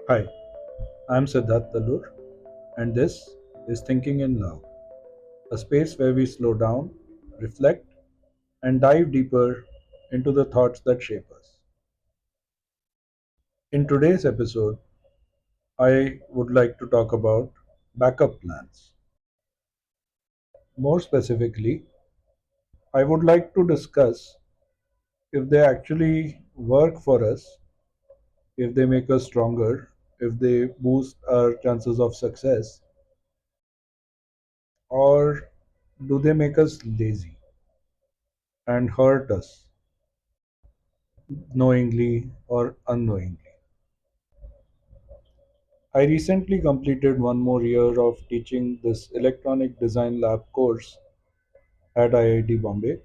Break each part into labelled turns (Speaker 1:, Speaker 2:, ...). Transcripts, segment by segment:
Speaker 1: Hi, I'm Siddharth Talur, and this is Thinking in Love, a space where we slow down, reflect, and dive deeper into the thoughts that shape us. In today's episode, I would like to talk about backup plans. More specifically, I would like to discuss if they actually work for us, if they make us stronger, if they boost our chances of success, or do they make us lazy and hurt us knowingly or unknowingly. I recently completed one more year of teaching this electronic design lab course at IIT Bombay,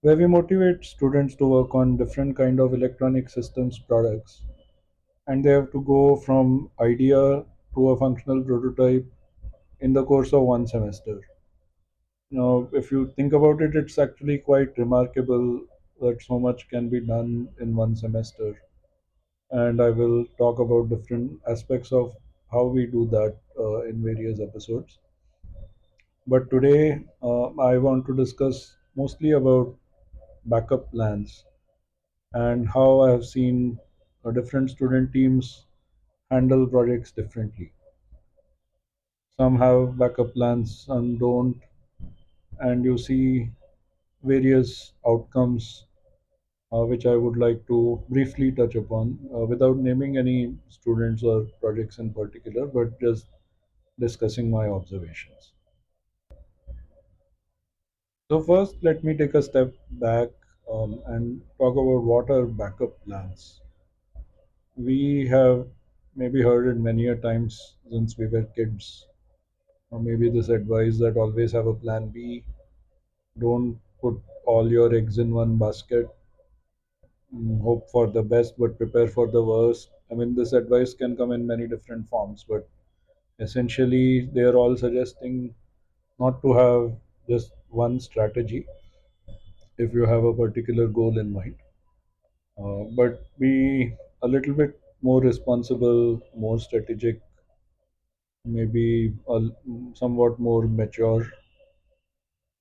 Speaker 1: where we motivate students to work on different kind of electronic systems products, and they have to go from idea to a functional prototype in the course of one semester. Now, if you think about it, it's actually quite remarkable that so much can be done in one semester, and I will talk about different aspects of how we do that in various episodes. But today, I want to discuss mostly about backup plans and how I have seen different student teams handle projects differently. Some have backup plans, some don't, and you see various outcomes which I would like to briefly touch upon without naming any students or projects in particular, but just discussing my observations. So, first, let me take a step back and talk about what are backup plans. We have maybe heard it many a times since we were kids, or maybe this advice that always have a plan B, don't put all your eggs in one basket, hope for the best but prepare for the worst. I mean, this advice can come in many different forms, but essentially, they are all suggesting not to have just one strategy if you have a particular goal in mind, but be a little bit more responsible, more strategic, maybe somewhat more mature,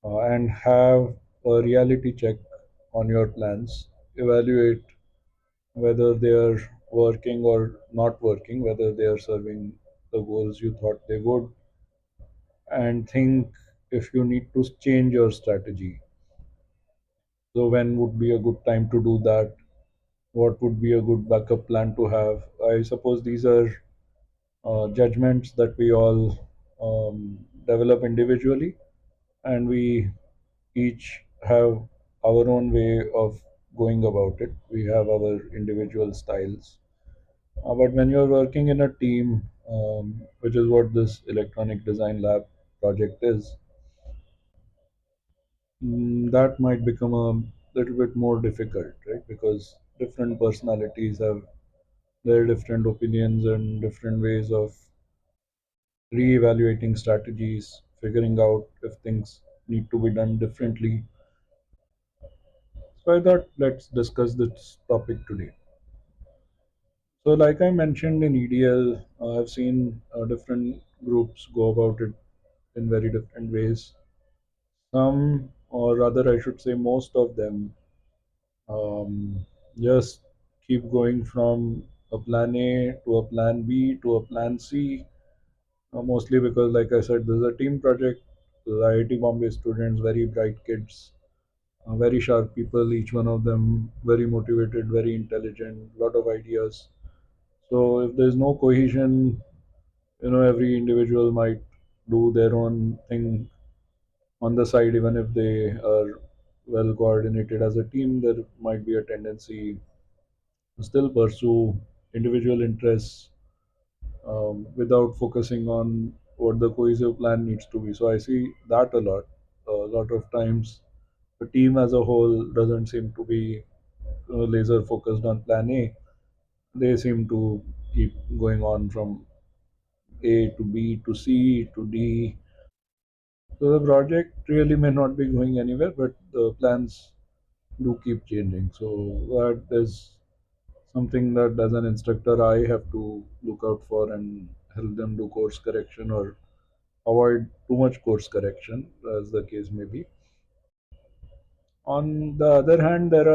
Speaker 1: and have a reality check on your plans. Evaluate whether they are working or not working, whether they are serving the goals you thought they would, and think if you need to change your strategy. So, when would be a good time to do that? What would be a good backup plan to have? I suppose these are judgments that we all develop individually, and we each have our own way of going about it. We have our individual styles. But when you're working in a team, which is what this electronic design lab project is, that might become a little bit more difficult, right? Because different personalities have their different opinions and different ways of re-evaluating strategies, figuring out if things need to be done differently. So I thought let's discuss this topic today. So, like I mentioned in EDL, I've seen different groups go about it in very different ways. Some, or rather, I should say, most of them, um, just keep going from a plan A to a plan B to a plan C. Mostly because, like I said, this is a team project. The IIT Bombay students, very bright kids, very sharp people, each one of them very motivated, very intelligent, lot of ideas. So if there's no cohesion, every individual might do their own thing on the side, even if they are well coordinated as a team. There might be a tendency to still pursue individual interests without focusing on what the cohesive plan needs to be. So I see that a lot. A lot of times, the team as a whole doesn't seem to be laser focused on plan A. They seem to keep going on from A to B to C to D. So the project really may not be going anywhere, but the plans do keep changing. So that is something that as an instructor I have to look out for and help them do course correction or avoid too much course correction, as the case may be. On the other hand, there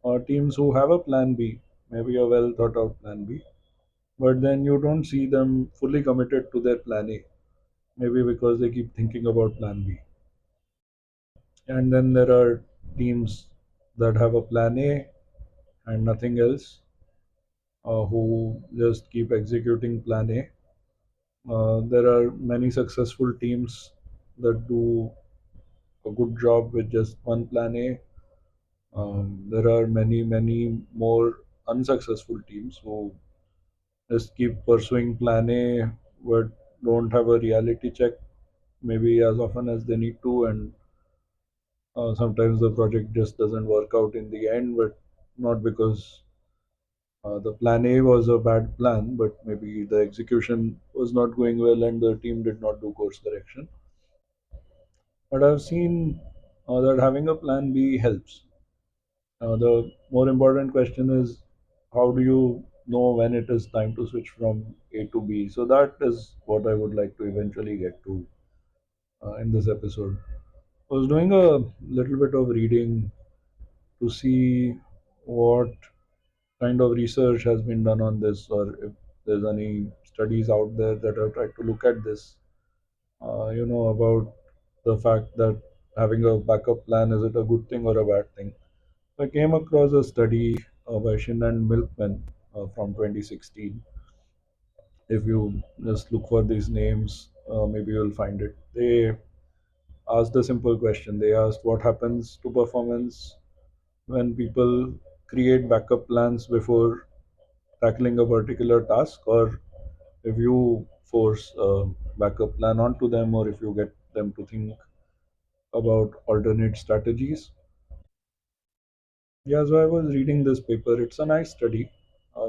Speaker 1: are teams who have a plan B, maybe a well thought out plan B, but then you don't see them fully committed to their plan A, maybe because they keep thinking about plan B. And then there are teams that have a plan A and nothing else, who just keep executing plan A. There are many successful teams that do a good job with just one plan A. There are many, many more unsuccessful teams who just keep pursuing plan A but don't have a reality check maybe as often as they need to, and sometimes the project just doesn't work out in the end, but not because the plan A was a bad plan, but maybe the execution was not going well and the team did not do course correction. But I've seen that having a plan B helps. The more important question is, how do you know when it is time to switch from A to B? So that is what I would like to eventually get to in this episode. I was doing a little bit of reading to see what kind of research has been done on this, or if there's any studies out there that have tried to look at this, about the fact that having a backup plan, is it a good thing or a bad thing. I came across a study by Shin and Milkman from 2016. If you just look for these names, maybe you'll find it. They asked a simple question. They asked what happens to performance when people create backup plans before tackling a particular task, or if you force a backup plan onto them, or if you get them to think about alternate strategies. Yeah, so I was reading this paper. It's a nice study,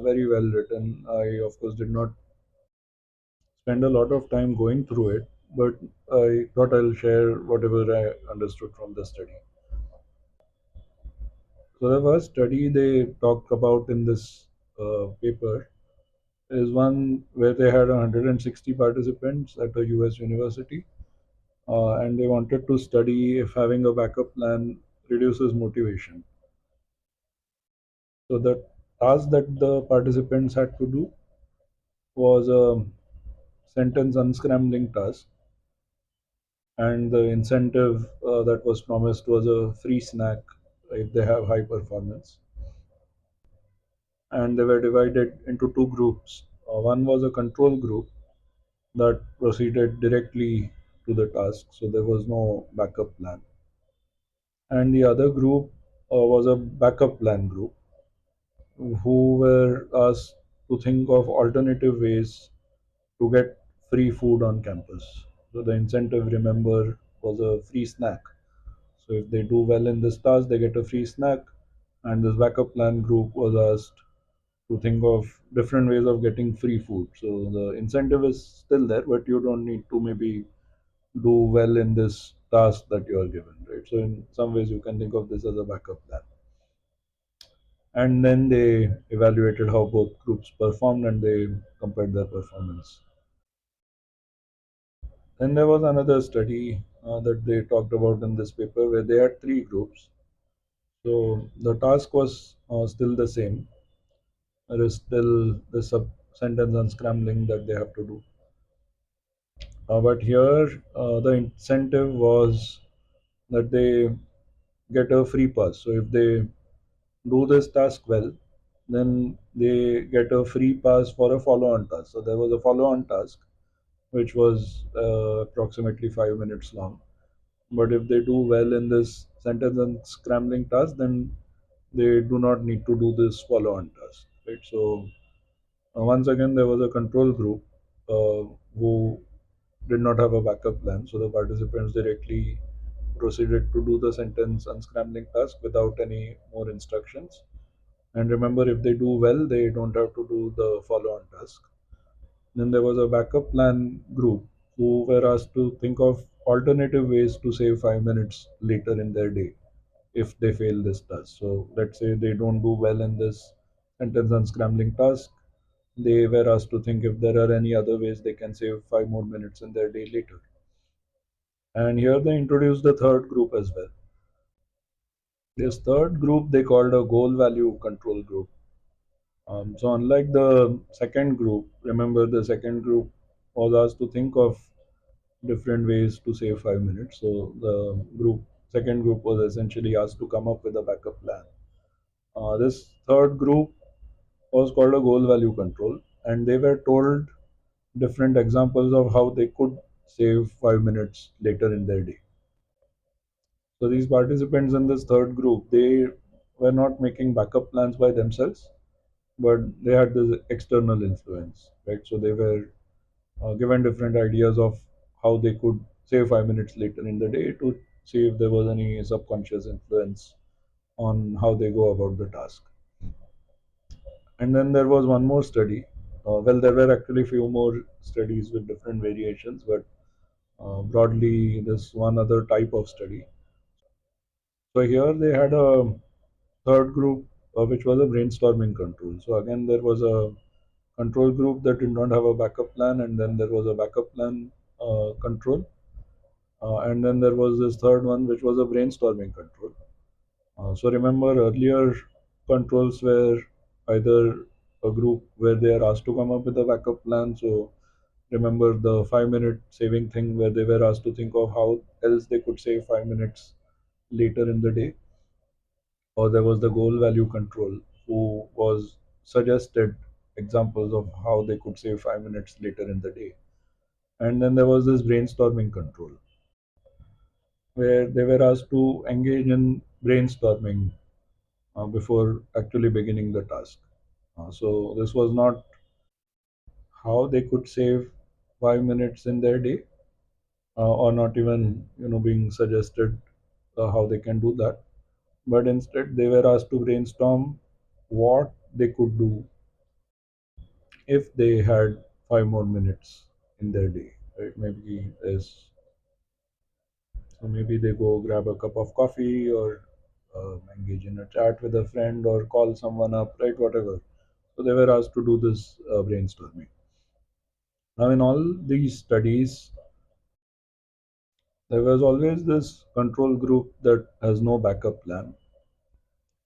Speaker 1: very well written. I, of course, did not spend a lot of time going through it, but I thought I'll share whatever I understood from the study. So, the first study they talked about in this paper is one where they had 160 participants at a US university, and they wanted to study if having a backup plan reduces motivation. So, the task that the participants had to do was a sentence unscrambling task, and the incentive that was promised was a free snack if they have high performance. And they were divided into two groups. One was a control group that proceeded directly to the task, so there was no backup plan. And the other group was a backup plan group who were asked to think of alternative ways to get free food on campus. So the incentive, remember, was a free snack. So if they do well in this task, they get a free snack. And this backup plan group was asked to think of different ways of getting free food. So the incentive is still there, but you don't need to maybe do well in this task that you are given, right? So in some ways, you can think of this as a backup plan. And then they evaluated how both groups performed and they compared their performance. Then there was another study that they talked about in this paper where they had three groups. So the task was still the same. There is still the sub sentence unscrambling that they have to do. But here, the incentive was that they get a free pass. So if they do this task well, then they get a free pass for a follow-on task. So there was a follow-on task which was approximately 5 minutes long. But if they do well in this sentence and scrambling task, then they do not need to do this follow-on task, right? So once again, there was a control group who did not have a backup plan, so the participants directly proceeded to do the sentence unscrambling task without any more instructions. And remember, if they do well, they don't have to do the follow-on task. Then there was a backup plan group who were asked to think of alternative ways to save 5 minutes later in their day if they fail this task. So let's say they don't do well in this sentence unscrambling task, they were asked to think if there are any other ways they can save 5 more minutes in their day later. And here they introduced the third group as well. This third group they called a goal value control group. So unlike the second group, remember the second group was asked to think of different ways to save 5 minutes. So the second group was essentially asked to come up with a backup plan. This third group was called a goal value control, and they were told different examples of how they could save 5 minutes later in their day. So these participants in this third group, they were not making backup plans by themselves, but they had this external influence, right? So they were given different ideas of how they could save 5 minutes later in the day to see if there was any subconscious influence on how they go about the task. And then there was one more study. Well, there were actually few more studies with different variations, but broadly, this one other type of study. So here they had a third group, which was a brainstorming control. So again, there was a control group that did not have a backup plan, and then there was a backup plan control, and then there was this third one, which was a brainstorming control. So remember earlier controls were either a group where they are asked to come up with a backup plan. So remember the 5 minute saving thing where they were asked to think of how else they could save 5 minutes later in the day. Or there was the goal value control who was suggested examples of how they could save 5 minutes later in the day. And then there was this brainstorming control where they were asked to engage in brainstorming before actually beginning the task. So this was not how they could save 5 minutes in their day, or not even being suggested how they can do that. But instead, they were asked to brainstorm what they could do if they had 5 more minutes in their day. Right? Maybe they go grab a cup of coffee or engage in a chat with a friend or call someone up, right? Whatever. So they were asked to do this brainstorming. Now, in all these studies, there was always this control group that has no backup plan.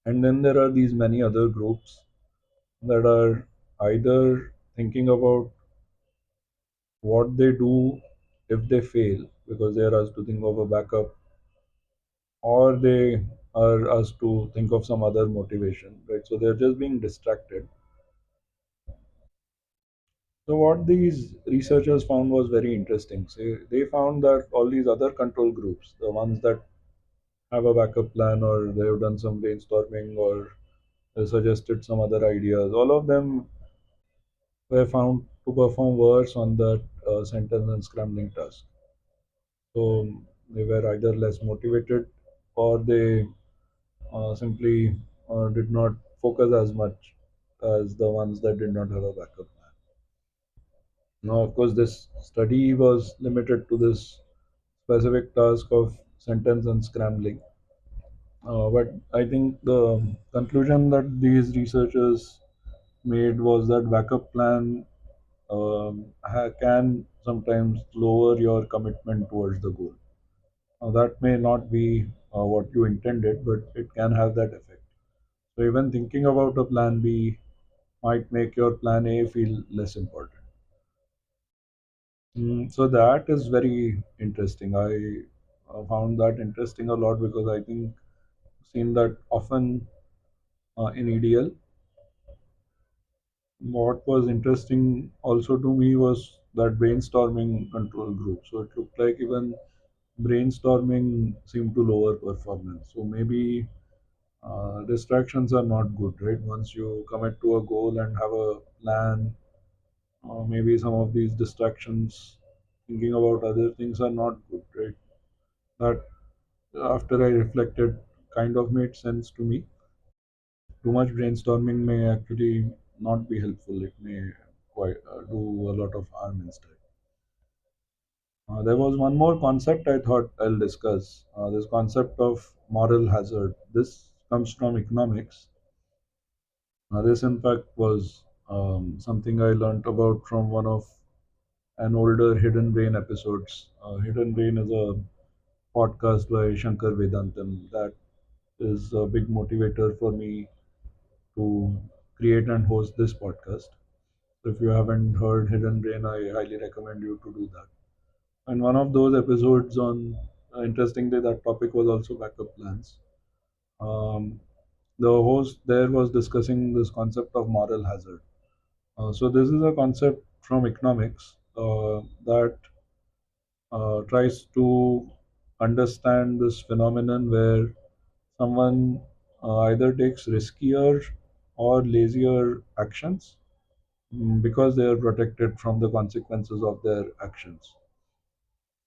Speaker 1: And then there are these many other groups that are either thinking about what they do if they fail because they are asked to think of a backup, or they are asked to think of some other motivation, right? So they're just being distracted. So what these researchers found was very interesting. So they found that all these other control groups, the ones that have a backup plan or they have done some brainstorming or they suggested some other ideas, all of them were found to perform worse on that sentence and scrambling task. So they were either less motivated or they simply did not focus as much as the ones that did not have a backup plan. Now, of course, this study was limited to this specific task of sentence and scrambling. But I think the conclusion that these researchers made was that backup plan can sometimes lower your commitment towards the goal. Now, that may not be what you intended, but it can have that effect. So even thinking about a plan B might make your plan A feel less important. So that is very interesting. I found that interesting a lot because I think seen that often in EDL. What was interesting also to me was that brainstorming control group. So it looked like even brainstorming seemed to lower performance. So maybe distractions are not good, right? Once you commit to a goal and have a plan, maybe some of these distractions, thinking about other things, are not good, right? That after I reflected, kind of made sense to me. Too much brainstorming may actually not be helpful. It may quite do a lot of harm instead. There was one more concept I thought I'll discuss. This concept of moral hazard. This comes from economics. This, in fact, was something I learnt about from one of an older Hidden Brain episodes. Hidden Brain is a podcast by Shankar Vedantam that is a big motivator for me to create and host this podcast. So if you haven't heard Hidden Brain, I highly recommend you to do that. And one of those episodes on, interestingly, that topic was also backup plans. Um, the host there was discussing this concept of moral hazard. So this is a concept from economics that tries to understand this phenomenon where someone either takes riskier or lazier actions because they are protected from the consequences of their actions.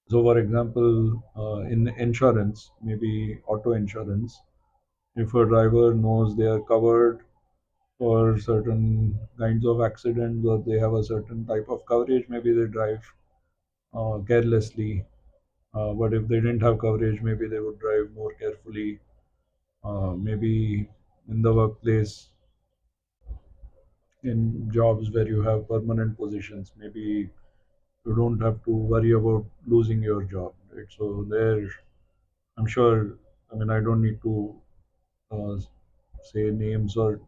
Speaker 1: So, for example, in insurance, maybe auto insurance, if a driver knows they are covered for certain kinds of accidents or they have a certain type of coverage, maybe they drive carelessly. But if they didn't have coverage, maybe they would drive more carefully. Maybe in the workplace, in jobs where you have permanent positions, maybe you don't have to worry about losing your job, right? So there, I'm sure. I mean, I don't need to uh, say names or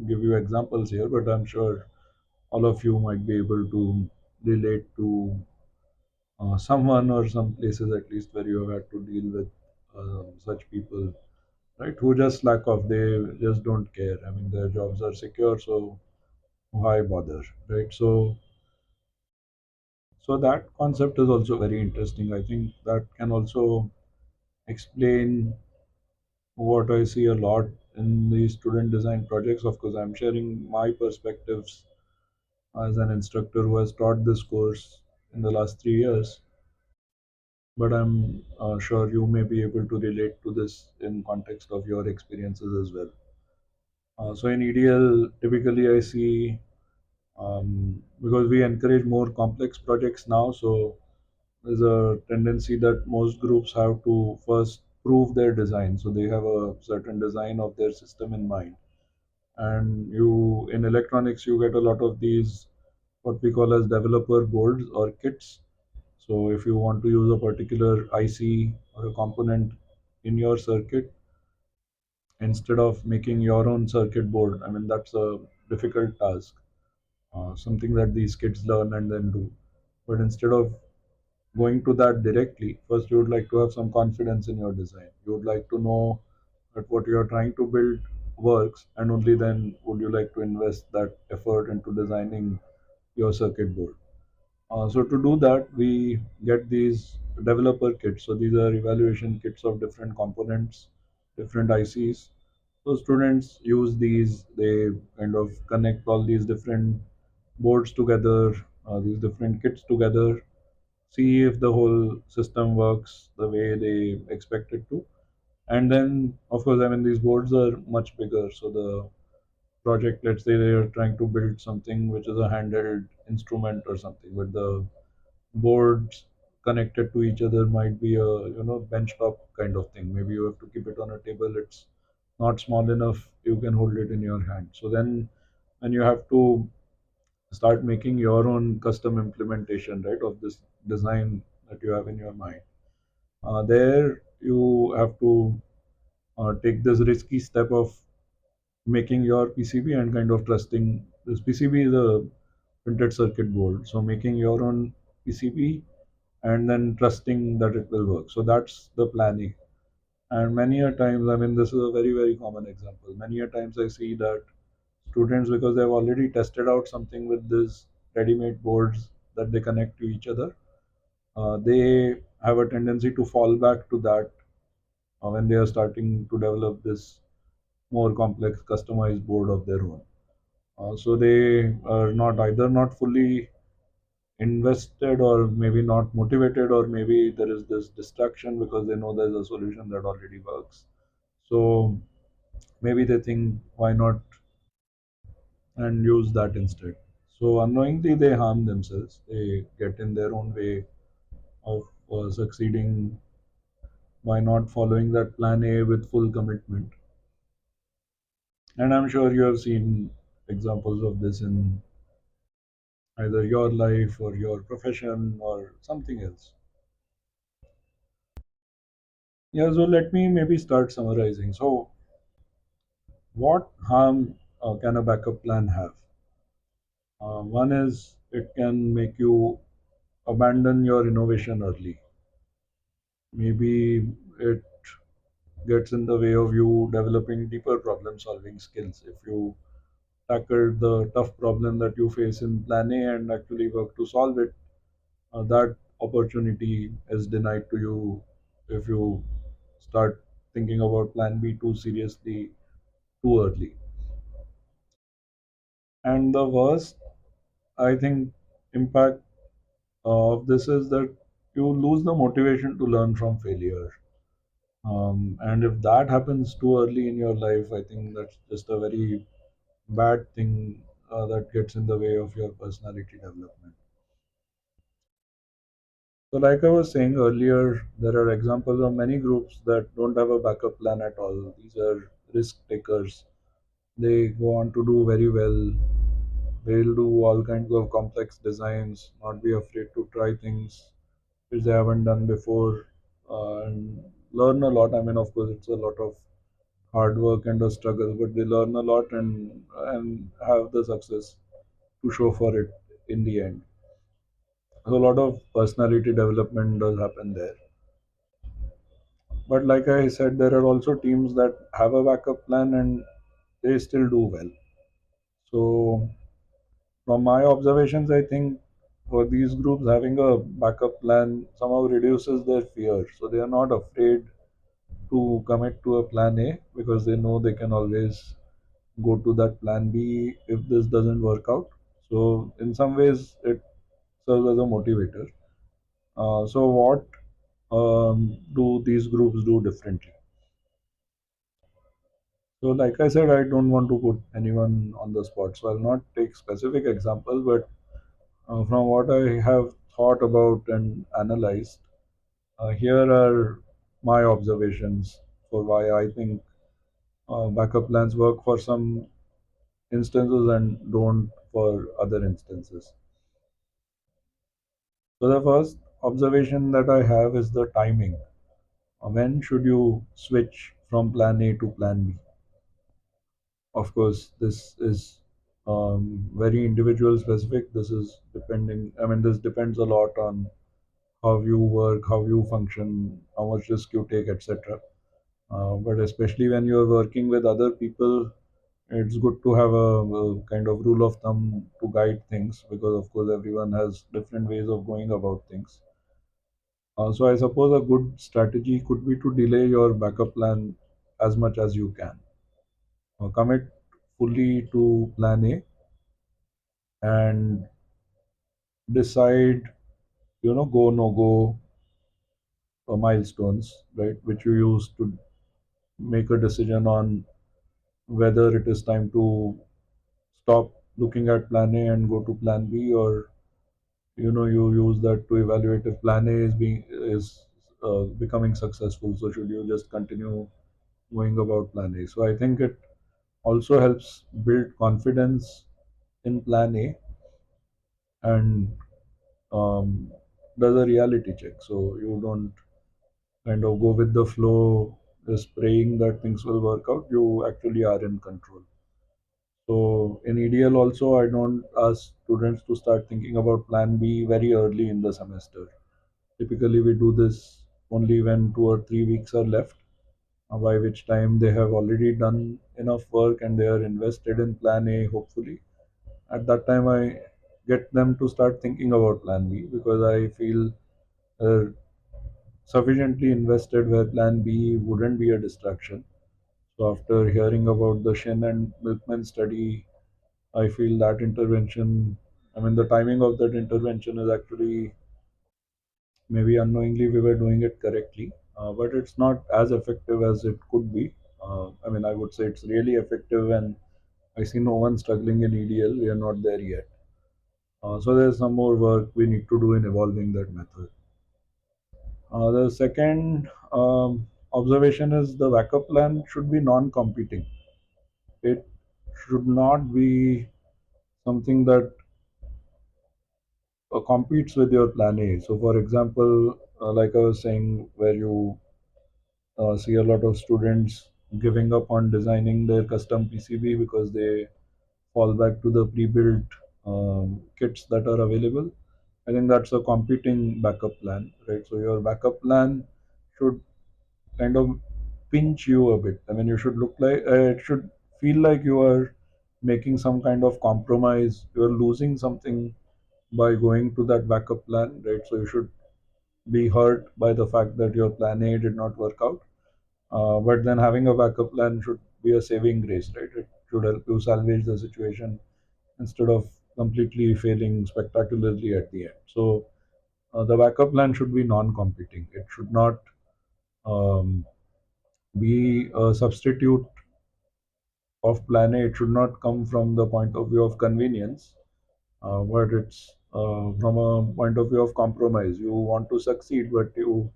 Speaker 1: give you examples here, but I'm sure all of you might be able to relate to someone or some places at least where you have had to deal with such people, right? Who just slack off. They just don't care. I mean, their jobs are secure, so why bother, right? So that concept is also very interesting. I think that can also explain what I see a lot in the student design projects. Of course, I'm sharing my perspectives as an instructor who has taught this course in the last 3 years. But I'm sure you may be able to relate to this in context of your experiences as well. So in EDL, typically I see because we encourage more complex projects now, so there's a tendency that most groups have to first prove their design. So they have a certain design of their system in mind. And you in electronics you get a lot of these what we call as developer boards or kits. So if you want to use a particular IC or a component in your circuit, instead of making your own circuit board, I mean that's a difficult task, something that these kids learn and then do. But instead of going to that directly, first you would like to have some confidence in your design. You would like to know that what you are trying to build works, and only then would you like to invest that effort into designing your circuit board. So to do that, we get these developer kits. So these are evaluation kits of different components, different ICs. So students use these. They kind of connect all these different boards together, these different kits together, see if the whole system works the way they expect it to. And then, of course, I mean, these boards are much bigger. So the project, let's say they are trying to build something which is a handheld instrument or something, but the boards connected to each other might be a benchtop kind of thing. Maybe you have to keep it on a table. It's not small enough. You can hold it in your hand. So then, when you have to start making your own custom implementation, right, of this design that you have in your mind. There you have to take this risky step of making your PCB and kind of trusting this PCB is a printed circuit board. So making your own PCB and then trusting that it will work. So that's the planning. And many a times, I mean, this is a very, very common example. Many a times I see that students, because they've already tested out something with these ready-made boards that they connect to each other, they have a tendency to fall back to that when they are starting to develop this more complex customized board of their own. So they are not either not fully invested or maybe not motivated, or maybe there is this distraction because they know there's a solution that already works. So maybe they think why not and use that instead. So unknowingly they harm themselves. They get in their own way of succeeding by not following that plan A with full commitment. And I'm sure you have seen. examples of this in either your life or your profession or something else. Yeah, so let me maybe start summarizing. So, what harm can a backup plan have? One is it can make you abandon your innovation early. Maybe it gets in the way of you developing deeper problem solving skills. If you tackle the tough problem that you face in plan A and actually work to solve it, that opportunity is denied to you if you start thinking about plan B too seriously too early. And the worst, I think, impact of this is that you lose the motivation to learn from failure. And if that happens too early in your life, I think that's just a very bad thing that gets in the way of your personality development. So, like I was saying earlier, there are examples of many groups that don't have a backup plan at all. These are risk takers. They go on to do very well. They'll do all kinds of complex designs, not be afraid to try things which they haven't done before, and learn a lot. I mean, of course, it's a lot of hard work and a struggle, but they learn a lot and have the success to show for it in the end. So a lot of personality development does happen there. But like I said, there are also teams that have a backup plan and they still do well. So from my observations, I think for these groups having a backup plan somehow reduces their fear. So they are not afraid to commit to a plan A because they know they can always go to that plan B if this doesn't work out. So in some ways, it serves as a motivator. So what do these groups do differently? So like I said, I don't want to put anyone on the spot, so I'll not take specific examples, but from what I have thought about and analyzed, here are my observations for why I think backup plans work for some instances and don't for other instances. So the first observation that I have is the timing. When should you switch from plan A to plan B? Of course, this is very individual specific. This is depending, I mean, this depends a lot on how you work, how you function, how much risk you take, etc. But especially when you're working with other people, it's good to have a kind of rule of thumb to guide things because, of course, everyone has different ways of going about things. So, I suppose a good strategy could be to delay your backup plan as much as you can. Commit fully to plan A and decide, go no go milestones, right, which you use to make a decision on whether it is time to stop looking at plan A and go to plan B, or you use that to evaluate if plan A is becoming successful. So should you just continue going about plan A? So I think it also helps build confidence in plan A and um, does a reality check. So you don't kind of go with the flow, just praying that things will work out. You actually are in control. So in EDL also, I don't ask students to start thinking about plan B very early in the semester. Typically, we do this only when 2 or 3 weeks are left, by which time they have already done enough work and they are invested in plan A, hopefully. At that time, I get them to start thinking about plan B because I feel uh, sufficiently invested where plan B wouldn't be a distraction. So after hearing about the Shin and Milkman study, I feel that intervention, I mean, the timing of that intervention is actually maybe unknowingly we were doing it correctly, but it's not as effective as it could be. I mean, I would say it's really effective, and I see no one struggling in EDL. We are not there yet. So there's some more work we need to do in evolving that method. The second observation is the backup plan should be non competing. It should not be something that competes with your plan A. So, for example, like I was saying, where you see a lot of students giving up on designing their custom PCB because they fall back to the pre-built kits that are available. I think that's a competing backup plan, right? So your backup plan should kind of pinch you a bit. I mean, you should look like it should feel like you are making some kind of compromise. You are losing something by going to that backup plan, right? So you should be hurt by the fact that your plan A did not work out. But then having a backup plan should be a saving grace, right? It should help you salvage the situation instead of completely failing spectacularly at the end. So the backup plan should be non-competing. It should not um, be a substitute of plan A. It should not come from the point of view of convenience, but it's from a point of view of compromise. You want to succeed, but you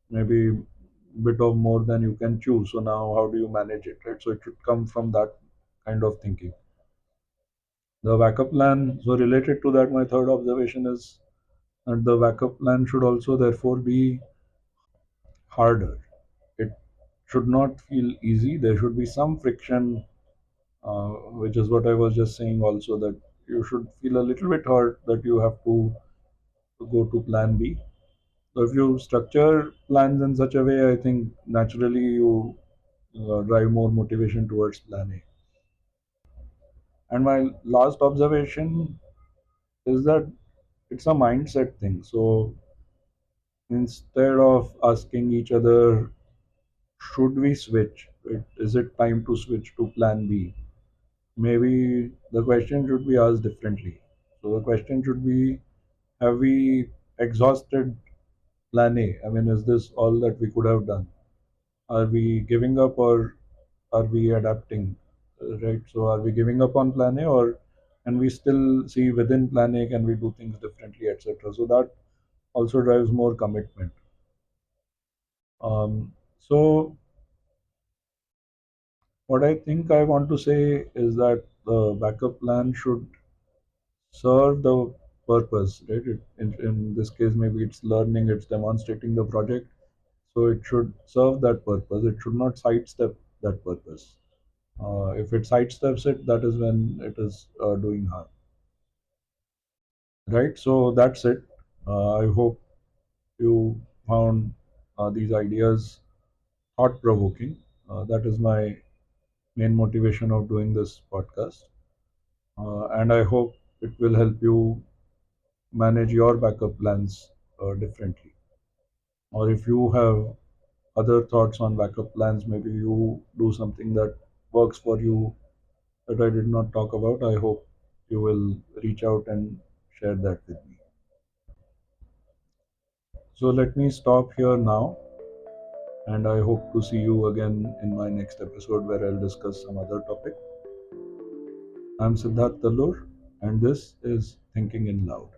Speaker 1: maybe bit of more than you can choose. So now, how do you manage it, right? So it should come from that kind of thinking. The backup plan. So related to that, my third observation is that the backup plan should also therefore be harder. It should not feel easy. There should be some friction, which is what I was just saying also, that you should feel a little bit hurt that you have to go to plan B. So if you structure plans in such a way, I think naturally you drive more motivation towards plan A. And my last observation is that it's a mindset thing. So instead of asking each other, should we switch? Is it time to switch to plan B? Maybe the question should be asked differently. So the question should be, have we exhausted plan A? I mean, is this all that we could have done? Are we giving up or are we adapting? Right? So are we giving up on plan A, or can we still see within plan A, can we do things differently, etc.? So that also drives more commitment. So what I think I want to say is that the backup plan should serve the purpose, right? In this case, maybe it's learning, it's demonstrating the project. So it should serve that purpose. It should not sidestep that purpose. If it sidesteps it, that is when it is doing harm, right? So that's it. I hope you found these ideas thought provoking. That is my main motivation of doing this podcast. And I hope it will help you manage your backup plans differently. Or if you have other thoughts on backup plans, maybe you do something that works for you that I did not talk about. I hope you will reach out and share that with me. So let me stop here now, and I hope to see you again in my next episode where I'll discuss some other topic. I'm Siddharth Tallur, and this is Thinking in Loud.